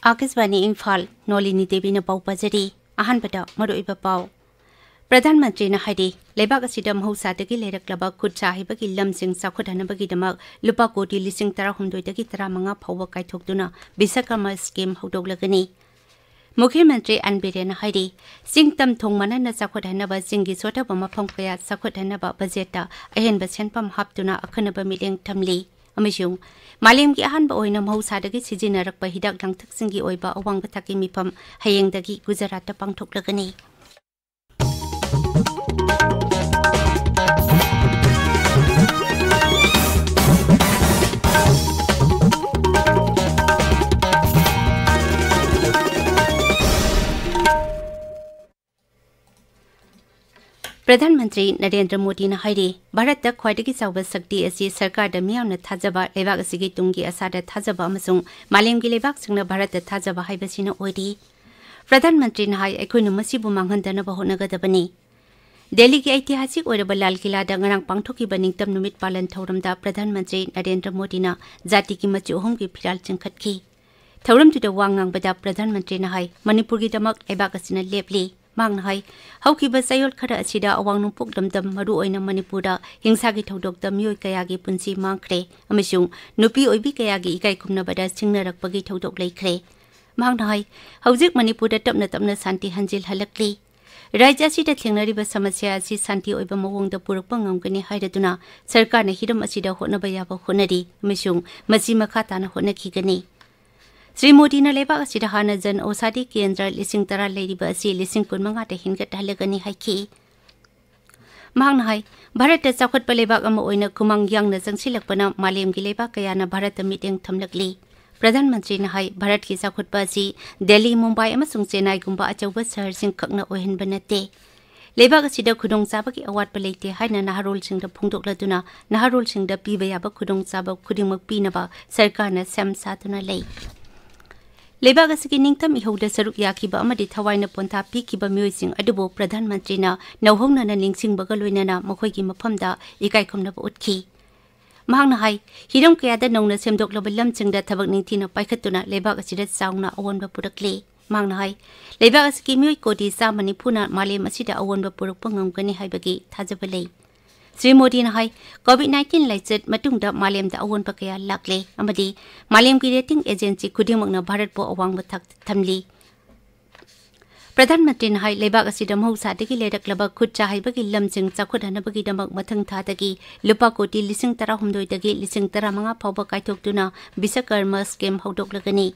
आकाशवाणी इम्फाल नोलिनी देवी पाउ पजरी अहनबदा मरुइबा पाउ प्रधानमंत्री हाइदि लेबाक असिदा महौसादगी लेरक्लबा खुदसा हिबगी लमसिंग साखुदहनबगीदमक लुपा कोटी लिसिंग 13 15 फाउबा कायथोकदुना विश्वकर्मा स्कीम हौदोगलगनी मुख्यमंत्री अनबिरेन हाइदि सिंग तम थोंगमनना साखुदहनबा सिंगी सोथबा मफम कया साखुदहनबा बजेटा अहेनबा सेनपम हापतुना अखनबा मिलेंग थमली अमसुंग मालेम की अहनबा ओइना महौसादगी सिजिनरकपा हिदाक लांथकसिंगी ओइबा अवांग थाकी मिफम हयेंगदगी गुजरात पांगथोकलगनी प्रधानमंत्री नरेंद्र मोदी हाइदि भारत ख्वाइदगी चाउबा शक्ति असि सरकार मियामना थाजबा लेबाक असिगी तुंगी असादा थाजबा अमसुंग मालेमगी लेबाक सिंगना भारत थाजबा हाइबसिना ओइदि प्रधानमंत्री हाइ अखोइनु मसिबु मांगहनदनबा होनगदबनी दिल्ली की ऐतिहासिक ओइरबा लाल किला नंगांग पांगथोकीबा निंगतम नुमित पालन थौरमदा प्रधानमंत्री नरेंद्र मोदीना जाति की मचु अहुम की फिराल चिंखटकी थौरमदुदा वांगांगबदा प्रधानमंत्री हाइ मणिपुर की दमक लेबाक असिना लेपली मांगना हाइ हौकीबा चयोल खरा असिदा अवांग नुपुक लमदम मरु ओइना मणिपुरदा हिंसागी थौदोकदा मियोय कयागी पुंसी मांगख्रे अमसुंग नुपी ओइबी कयागी इकाय खुमनबदा सिंगनरकपगी थौदोक लेख्रे मांगना हाइ हौजिक मणिपुरदा तपना तपना शांति हंजिल हलकली राज्य असिदा थेंगनरिबा समस्या असि शांति ओइबा मवोंगदा पुरकपा ngamgani हाइरदुना सरकारना हिरम असिदा होनबा याबा होनरि अमसुंग मसि मखा ताना होनखिगनी श्री मोदी लेबाक असिदा हाना जन औषधि केंद्र 10,000 लेरिबा असि 15,000 ता हिनगत हलगनी हाइखि मांगना हाइ भारत चाखटपा लेबाक अमा ओइना कुमांग यांगना जंगसिलकपना मालेमगी लेबाक कयाना भारत मीटिंग थमलकली प्रधानमंत्री हाइ भारत की चाखटपा असि दिल्ली मुंबई अमसुंग चेन्नई गुंबा अचौबा शहरसिंग खकना ओइहनबा नते लेबाक असिदा खुदोंचाबगी अवाटपा लेते हाइना नाहरोलसिंगदा फोंदोकलदुना नाहरोलसिंगदा पीबा याबा खुदोंचाबा खुदिमक पीनबा सरकारना सेम सातुना लई लेबाक असिगी निंगतम इहौदा सरुक याखिबा अमदि थवाइना पोंथा पीखिबा मियोइसिंग अदुबो प्रधानमंत्रीना नौहौनना निंगसिंगबगा लोइनना मखोइगी मफमदा इकाइखमनबा उतखि मांगना हाइ हिरम कयादा नौना सेमदोकलबा लमसिंगदा थबक निंगथिना पाइखतुना लेबाक असिदा चाउना अवनबा पुरकले मांगना हाइ लेबाक असिगी मियोइ कोटी चामनि फुना मालेम असिदा अवनबा पुरकपा ngamgani हाइबगी थाजबा लei श्री मोदी हाइ कोविड-19 लाइचत मतुंगदा मालेमदा अवनबा कया लाकले अमदि मालेम की रेटिंग एजेंसी खुदिमकना भारत पो अवांगबा थक थमली प्रधानमंत्री हाइ लेबाक असिदा महौसादगी लेरक्लबा खुदचा हाइबगी लमसिंग चाखुदहनबगी दमक मथंग थादगी लुपा कोटी 13 दगी 15 फाउबा कायथोकदुना विश्वकर्मा स्कीम हौदोकलगनी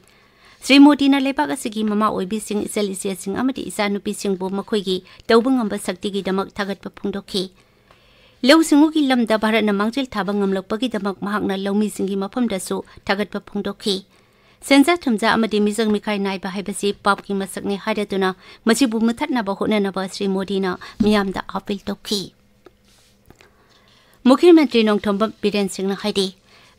श्री मोदी लेबाक असिगी ममा ओइबिसिंग इचल इचेसिंग अमदि इचानुपिसिंगबो मखोइगी तौबंगंबा शक्तिगी दमक थागतपा फोंदोखि लौसिंगुगी लमदा भारतना मांगजिल थाबा ngamlakpagi damak mahakna lawmisingi mafamdasu थागतपा फोंदोखि सेंजा थुमजा अमदि मिजंग मिखाइ नाइबा हाइबसि पापकी मसकनि हाइरदुना मसिबु मुथतनाबा होननबा श्री मोदीना मियामदा अपील तोखि मुख्यमंत्री नोंथोंबम बिरेन सिंहना हाइदि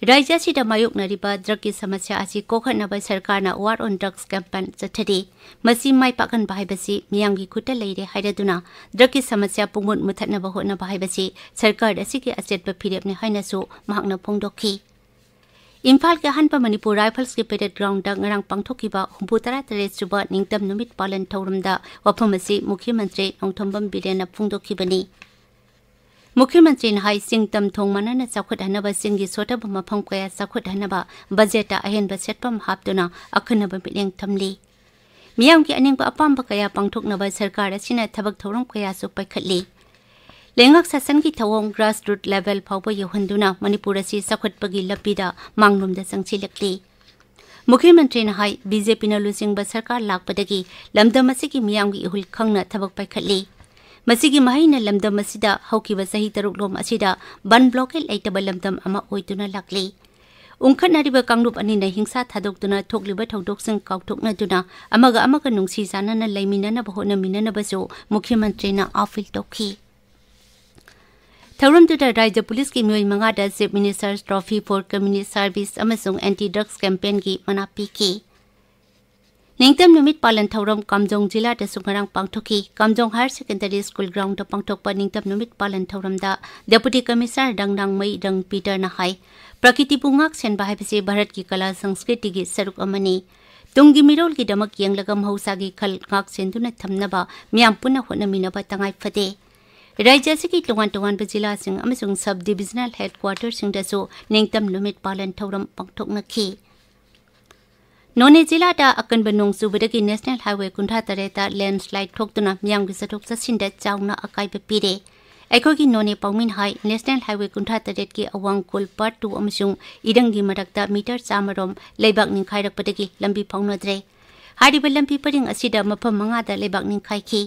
राज्य असिदा मायोकनरिबा ड्रग की समस्या असि कोखनबा सरकारना वार ऑन ड्रग्स कैंपेन चथदि मसि माइ पाकन बाहाइबसि मियांगी खुटा लेरे हाइरदुना ड्रग की समस्या पुंगुन मुथतनबा होनबा हाइबसि सरकार असिगे अचेतबा फिरेपने हाइनसु महकना फोंदोखि इम्फाल के हनपा मणिपुर राइफल्स के पेरेड ग्राउंड ngarang पांगथोकिबा 93 सुबा निंगतम नुमित पालन थौरमदा वफम असि मुख्यमंत्री नोंथोंबम बिरेन फोंदोखिबनी मुख्यमंत्री हाइ सिंगतम थोंगमनना चाखुदहनबा सिंगी सोटब मफम कया चाखुदहनबा बजेटा अहेनबा सेटपम हापतुना अखनबा मिलेंग थमली मियाम की अनिंगबा अपाम्बा कया पांगथोकनबा सरकार असिना थबक थौरम कया सु पाइखटली लेंगक शासन की थवोंग ग्रास रूट लेवल फाउबा यौहनदुना मणिपुर असि चाखुदपगी लपीदा मांगलुमदा संगसिलकली मुख्यमंत्री हाइ बीजेपी न लुसिंगबा सरकार लाकपदगी लमदम असिगी मियामगी इहुल खंगना थबक पाइखटली मसिगी महिना लमदम असिदा हौकिबा सही तरुकलोम असिदा बन ब्लॉकेट लेटबा लमदम अमा ओइतुना लाकली उंखनरिबा कांगलुप अनिना हिंसा थादोक्तुना थोकलिबा थौदोकसिंग काउथोकनदुना अमगा अमगा नुंसी जानना लैमिननबा होनमिननबसु मुख्यमंत्रीना अपील तोखि थौरमदुदा राज्य पुलिस की मियोइ मंगादा chief ministers trophy for community service अमसुंग एंटी ड्रग्स कैंपेन की मना पीखि निंगतम नुमित पालन थौरम कामजोंग जिला नgarang पांगथोखि Kamjong higher secondary school ground पांगथोकपा निंगतम नुमित पालन थौरमदा डेप्यूटी कमिश्नर डंगनांग मई रंग पीटर ना हाइ प्रकृति पुंगाक सेनबा हाइबसे भारत की कला संस्कृति की सरुक अमनी Tunggi mirol ki damak yang lagam hausagi khal ngak senduna thamnaba miyam puna honnaminaba tangai phade. Rajya asigi tongan-tongan bazila sing amasung sub-divisional headquarters singdasu ningtam numit palan thauram pangthoknakhi. None jila da akanba nongchubadagi National Highway kuntha tareta landslide thoktuna miyamgi sathok sasinda chawna akaiba pire. Aikogi none paumin hai National Highway kuntha taret ki awang kul part 2 amasung idangi marakta meter chamarom leibak ningkhairakpadagi lambi phaunadre. Hariba lambi paring asida mafam manga da leibak ningkhaiki.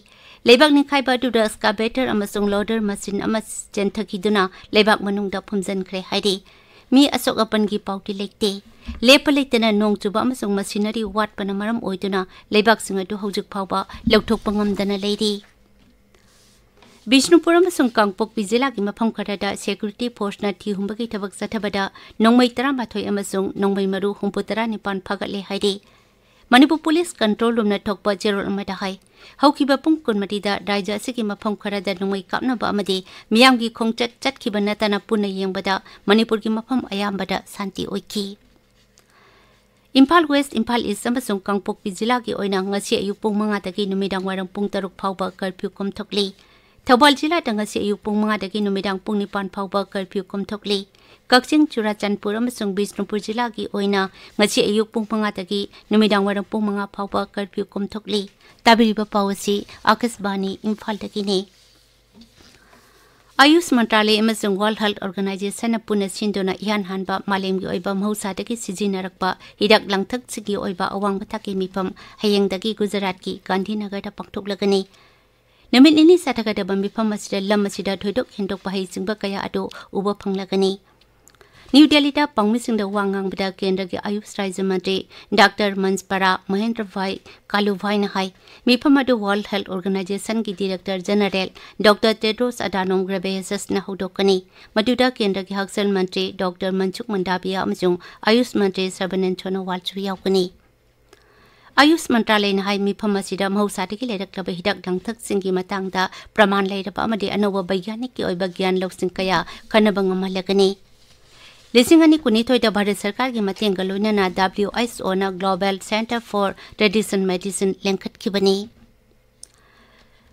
Leibak ningkhaiba duda excavator amasung loader machine amas jenthakiduna leibak manungda phumjankhre hairi. Mi asok apangi pauti lekte. Lepa lektena nongchuba amasung machinery watpana maram oiduna leibak singadu hojik phawba lauthokpa ngamdana leiri. Bishnupur amasung Kangpokpi jilagi mafam kharada security force na thihumbagi thabak sathabada nongmai 13 amasung nongmai maru 39 phagatle hairi. Manipur Police Control Room na thokpa jerol amada hai. Haukiba pung kunmatida rajya asigi mafam kharada nongmai kapnaba amadi miyamgi khongchat chatkhiba natana punna yengbada Manipur gi mafam ayambada santi oiki. Imphal West, Imphal East amasung Kangpokpi jilagi oina ngasi ayuk pung 5 dagi numidang warang pung 3 phawba curfew komthokli. Thawbal jila da ngasi ayuk pung 5 dagi numidang pung 9 phawba curfew komthokli. Kakching Churachandpur amasung Bishnupur jilagi oina ngasi ayuk pung 5 dagi numidang warang pung 5 phawba curfew komthokli. Tabiriba pawasi Akasbani Imphal dagi ne. Ayush Mantralaya amasung World Health Organization na puna sindona ihan hanba malemgi oiba mahausadagi sijinarakpa hidak langthak sigi oiba awang bathaki mifam hayengdagi Gujarat ki Gandhinagar da pangthoklagani. Namit nini satagada mifam asida lam asida thoidok hendok bahai singba kaya ado uba phanglagani. New Delhi da pangmisingda wangang bada kendra ki Ayush Rajya Mantri Dr. Manspara Mahendra Bhai Kalu Bhai na hai mifam ado World Health Organization ki Director General Dr. Tedros Adhanom Ghebreyesus na hodokani maduda kendra ki Haksal Mantri Dr. Manchuk Mandavia amasung Ayush Mantri Sarbanan Sonowal chu yaukani. Ayush Mantralaya na hai mifam asida mahausadagi leiraklaba hidak langthak singi matangda praman leiraba amadi anoba baigyanik ki oiba gyan lawsing kaya kanaba ngamalagani. Lisingani kunithoy da Bharat Sarkar ki matengga loinana WHO na Global Center for Radiation Medicine lengkhat khibani.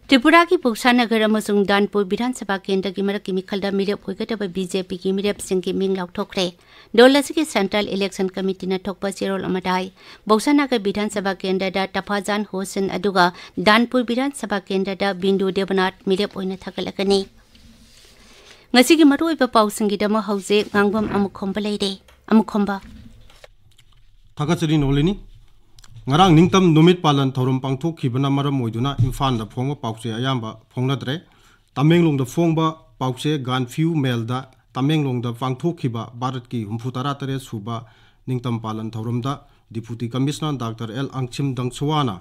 Tripura ki Puksanagar amasung Danpur Vidhan Sabha Kendra ki marak ki mikhalda mirep hoigadaba BJP ki mirep sing ki ming lauthokre. Dolasi ki Central Election Committee na thokpa cherol amadai. Puksanagar Vidhan Sabha Kendra da Tapajan Hosen aduga Danpur Vidhan Sabha Kendra da Bindu Devanath mirep oina thakalakani. Ngasi ki maru iba pausing gidama hause Ngangbam Amukhomba leide. Amukhomba. Thakachari nolini. Ngarang ningtam numit palan thorum pangthok khibana maram oiduna Imphal da phongba pause ayamba phongnadre. Tamenglong da phongba pause gan few mail da Tamenglong da pangthok khiba Bharat ki 34 suba ningtam palan thorum da Deputy Commissioner Dr. L. Angchim Dangchwana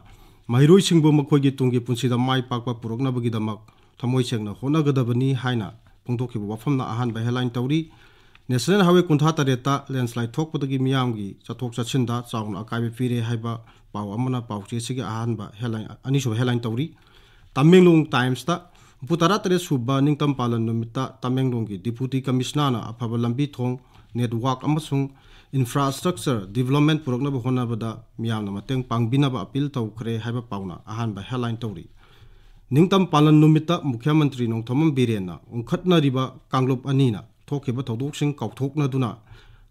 Mahiroi singbo makhoi gi tunggi punsida mai pakpa puroknabagi damak thamoi sengna honagadabani haina pungthokhi wafamna ahan ba headline tawri National Highway kuntha tareta landslide thokpadagi miyamgi chathok chachinda chawna akaibe pire haiba paw amana pawche sigi ahan ba headline anisu headline tawri Tamenglong Times ta putara tare suba ningtam palan numita Tamenglong gi Deputy Commissioner na afaba lambi thong network amasung infrastructure development purokna ba hona bada miyamna mateng pangbina ba appeal tawkhre haiba pawna ahan ba headline tawri Ningtam palan numita Mukhyamantri Nongthamam Birena unkhatna riba Kanglop anina thokiba thodok kauthokna duna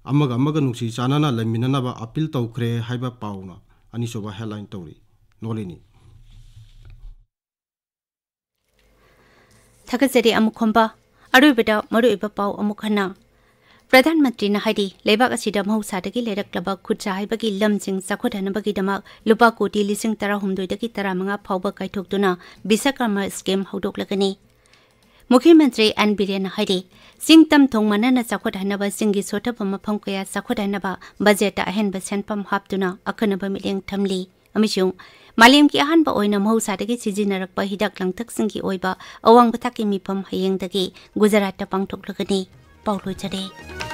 amaga nungsi chanana laminana ba appeal tawkhre haiba pawna anisoba headline tawri nolini Thakazari Amukhomba aruibada maruiba paw amukhana Pradhan Mantri na haidi lebak asida mahausadagi leiraklaba khutcha haibagi lamjing sakhodhanabagi damak lupa koti lising 13 dagi 15 phawba kaithokduna Biswakarma scheme haudoklagani Mukhyamantri N. Biren haidi singtam thongmanana sakhodhanaba singi sothaba mafam kaya sakhodhanaba budget ahenba senpam haptuna akhanaba mileng thamli amishung Malim ki ahan ba oina mahausadagi sijinarakpa hidak langthak singi oiba awang bathaki mifam hayengdagi Gujarat ta pangthoklagani Paulo Jare